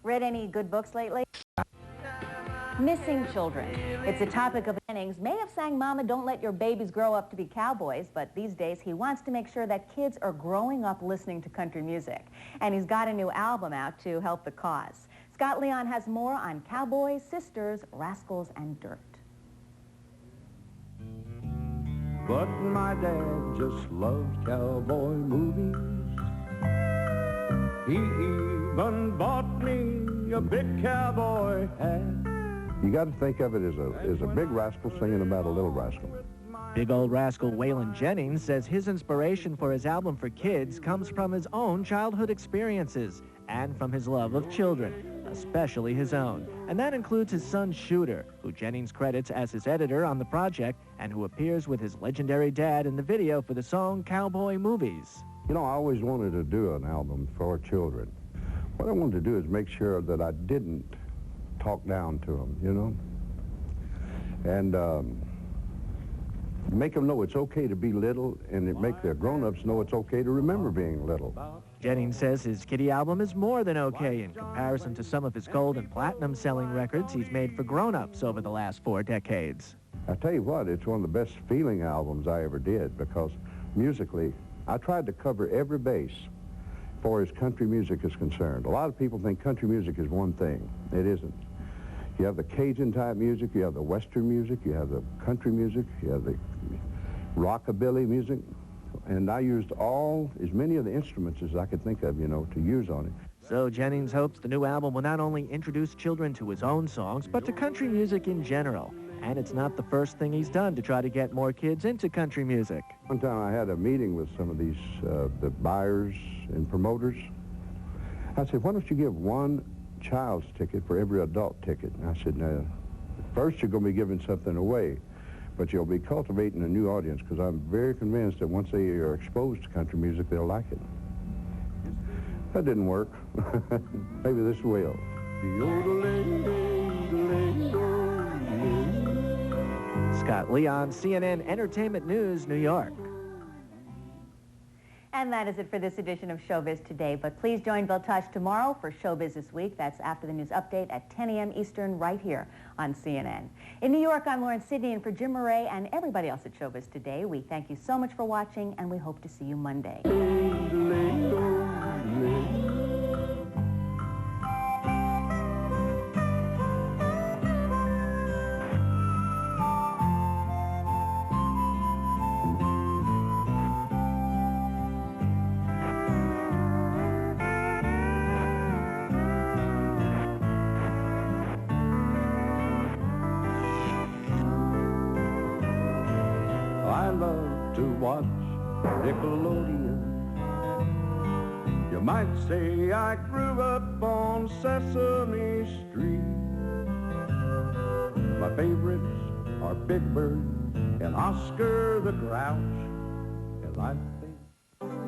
Read any good books lately? Missing children. It's a topic of Jennings. May have sang Mama, Don't Let Your Babies Grow Up to Be Cowboys, but these days he wants to make sure that kids are growing up listening to country music. And he's got a new album out to help the cause. Scott Leon has more on Cowboys, Sisters, Rascals, and Dirt. But my dad just loved cowboy movies. He even bought me a big cowboy hat. You got to think of it as a big rascal singing about a little rascal. Big old rascal Waylon Jennings says his inspiration for his album for kids comes from his own childhood experiences and from his love of children, especially his own. And that includes his son Shooter, who Jennings credits as his editor on the project and who appears with his legendary dad in the video for the song Cowboy Movies. You know, I always wanted to do an album for children. What I wanted to do is make sure that I didn't talk down to them, you know, and make them know it's okay to be little, and it make their grown-ups know it's okay to remember being little. Jennings says his kiddie album is more than okay in comparison to some of his gold and platinum selling records he's made for grown-ups over the last 4 decades. I tell you what, it's one of the best feeling albums I ever did, because musically, I tried to cover every base as far as country music is concerned. A lot of people think country music is one thing. It isn't. You have the Cajun type music, you have the Western music, you have the country music, you have the rockabilly music, and I used as many of the instruments as I could think of, you know, to use on it. So Jennings hopes the new album will not only introduce children to his own songs, but to country music in general. And it's not the first thing he's done to try to get more kids into country music. One time I had a meeting with some of these, the buyers and promoters. I said, why don't you give one child's ticket for every adult ticket? And I said, now, first you're going to be giving something away, but you'll be cultivating a new audience, because I'm very convinced that once they are exposed to country music, they'll like it. That didn't work. Maybe this will. Scott Leon, CNN Entertainment News, New York. And that is it for this edition of Showbiz Today. But please join Bill Tosh tomorrow for Showbiz This Week. That's after the news update at 10 a.m. Eastern right here on CNN. In New York, I'm Lauren Sidney, and for Jim Murray and everybody else at Showbiz Today, we thank you so much for watching, and we hope to see you Monday. I love to watch Nickelodeon. You might say I grew up on Sesame Street. My favorites are Big Bird and Oscar the Grouch, and I